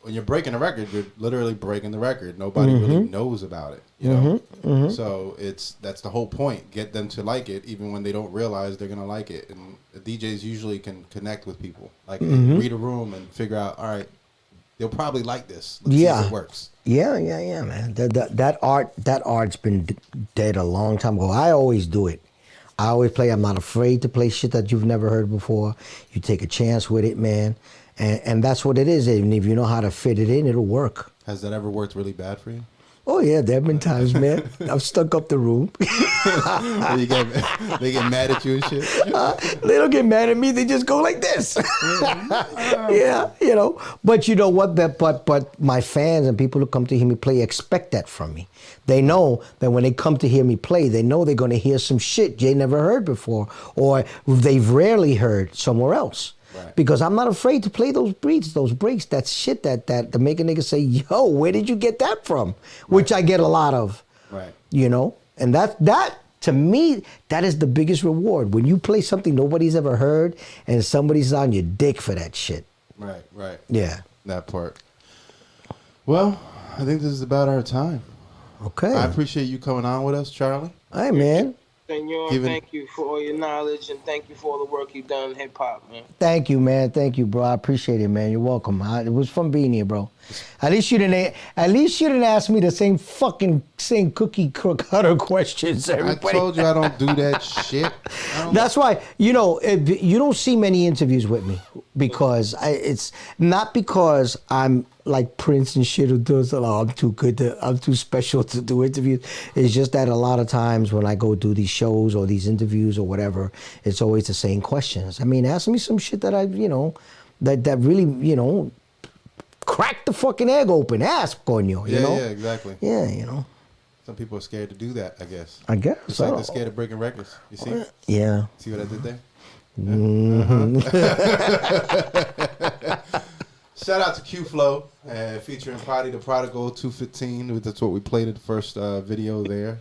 when you're breaking a record, you're literally breaking the record. Nobody really knows about it, you know? So that's the whole point. Get them to like it, even when they don't realize they're going to like it. And the DJs usually can connect with people. Like, read a room and figure out, all right, they'll probably like this. Let's see if it works. Yeah, man. That art's been dead a long time ago. I always do it. I always play. I'm not afraid to play shit that you've never heard before. You take a chance with it, man. And that's what it is. And if you know how to fit it in, it'll work. Has that ever worked really bad for you? Oh, yeah. There have been times, man. I've stuck up the room. they get mad at you and shit? They don't get mad at me. They just go like this. Yeah, you know. But you know what? But my fans and people who come to hear me play expect that from me. They know that when they come to hear me play, they know they're going to hear some shit they never heard before or they've rarely heard somewhere else. Right. Because I'm not afraid to play those beats, those breaks, that shit that to make a nigga say, yo, where did you get that from? Right. Which I get a lot of. Right. You know? And that to me, that is the biggest reward. When you play something nobody's ever heard and somebody's on your dick for that shit. Right. Yeah. That part. Well, I think this is about our time. Okay. I appreciate you coming on with us, Charlie. Hey, man. Senor. Thank you for all your knowledge and thank you for all the work you've done in hip hop, man. Thank you, man. Thank you, bro. I appreciate it, man. You're welcome. It was fun being here, bro. At least you didn't ask me the same cookie cutter questions. Everybody. I told you I don't do that shit. That's why you don't see many interviews with me because it's not because I'm like Prince and shit who does I'm too special to do interviews. It's just that a lot of times when I go do these shows or these interviews or whatever, it's always the same questions. I mean, ask me some shit that that really crack the fucking egg open. Ask, coño. You know? Yeah, exactly. Yeah, Some people are scared to do that, I guess. Just like they're scared of breaking records. You see? Yeah. See what I did there? Mm-hmm. Shout out to Q Flow, featuring Potty the Prodigal 215. That's what we played in the first video there.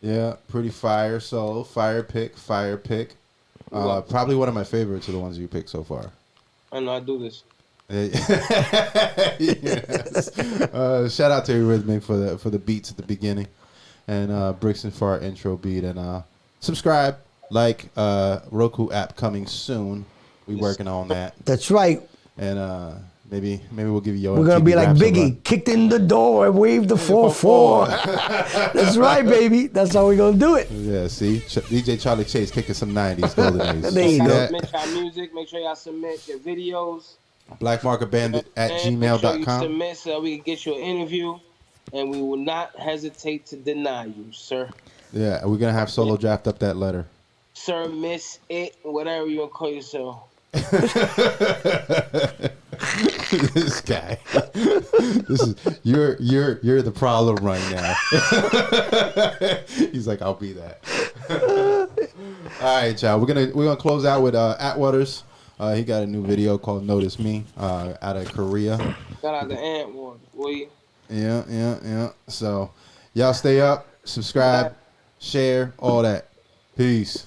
Yeah, pretty fire. So, fire pick. Probably one of my favorites of the ones you picked so far. I know I do this. Yes. Shout out to Eurythmic for the beats at the beginning, and Brixton for our intro beat. And subscribe, Roku app coming soon. We working on that. That's right. And maybe we'll give you. We're gonna be like Biggie, kicked in the door and waved the 4-4. That's right, baby. That's how we're gonna do it. Yeah. See, DJ Charlie Chase kicking some '90s golden days. There you go. Submit your music. Make sure y'all submit your videos. blackmarkerbandit@gmail.com. Make sure you submit so we can get you an interview, and we will not hesitate to deny you, sir. Yeah, we're gonna have Solo draft up that letter. Sir, miss it, whatever you want to call yourself. This guy. You're the problem right now. He's like, I'll be that. All right, y'all. We're gonna close out with Atwaters. He got a new video called "Notice Me" out of Korea. Shout out to Antwater, will you? Yeah. So, y'all stay up, subscribe, share, all that. Peace.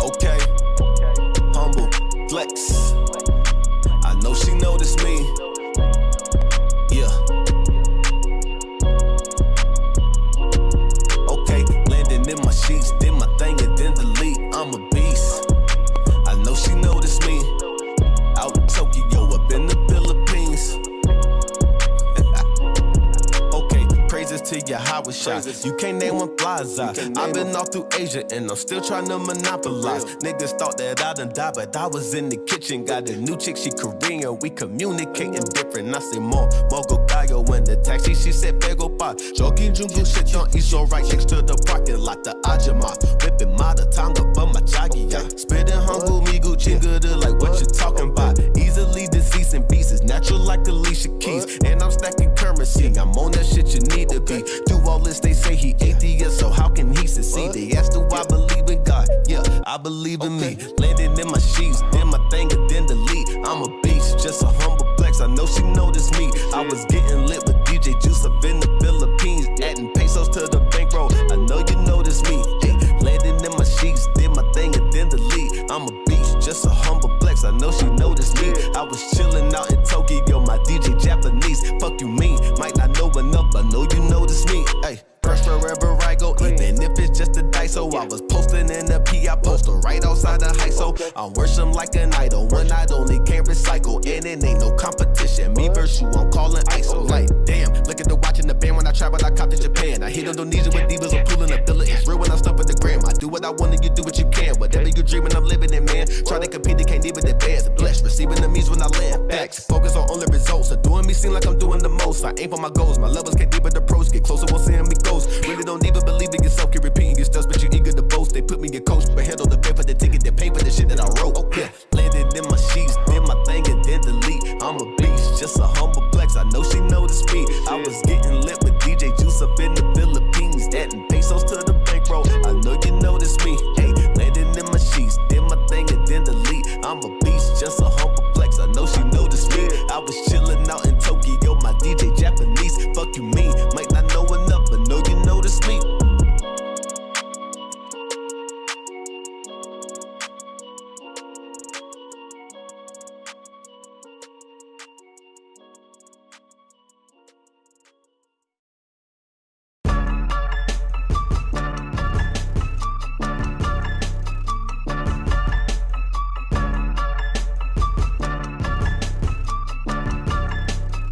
Okay, humble flex. I know she noticed me. Yeah. Okay, landing in my sheets, did my thing and then delete. I'm a beast. I know she noticed me. Out in Tokyo, up in the Philippines. Okay, praises to your Howard shot. You can't name one plaza. I've been all through Asia and I'm still trying to monopolize. Niggas thought that I done died, but I was in the kitchen. Got a new chick, she Korean. We communicating different. I say more go gayo in the taxi. She said pego pa. Jogging jungle shit on Iso right next to the parking lot. The Ajima whipping mata tonga for my chagia. Spitting humble migu chinguda like what you talking about. Easily deceased and beats is natural like Alicia Keys. And I'm stacking currency. I'm on that shit you need to be. Do all this, they say he atheist, so how can he succeed? They ask, do I believe in God? Yeah, I believe in me. Landed in my sheets, did my thing and then delete. I'm a beast, just a humble flex. I know she noticed me. I was getting lit with DJ Juice up in the Philippines, adding pesos to the bankroll. I know you noticed me. Hey, landed in my sheets, did my thing and then delete. I'm a beast, just a humble flex. I know she noticed me. I was chilling out in Tokyo, my DJ Japanese. Fuck you mean, might not know enough, but know you notice me. Hey, first wherever I go, even if it's just a dice. So I was posting in the PI poster right outside the high. So I worship like an idol. One night only can't recycle, and it ain't no competition. Me versus you, I'm calling ISO. Like, damn, look at the watch in the band when I travel, I cop to Japan. I hit Indonesia with divas, I'm pulling a billet. It's real when I stuff with the gram. I do what I want and you do what you can. Whatever you dreaming, I'm living it, man. Try to compete, they can't even advance. Blessed, receiving the means when I land. Facts, focus on only results. So doing me seem like I'm doing the most. I aim for my goals. My levels can't deep, but the pros get closer, won't see me goes. Really don't even believe in yourself, keep repeating your stuff, but you eager to boast. They put me in coach, but handle the pay for the ticket, they pay for the shit that I wrote. Yeah, landed in my sheets, did my thing and then delete. I'm a beast, just a humble flex. I know she noticed me. I was getting lit with DJ Juice up in the Philippines, adding pesos to the bankroll. I know you noticed me. Hey, landed in my sheets, did my thing and then delete. I'm a beast, just a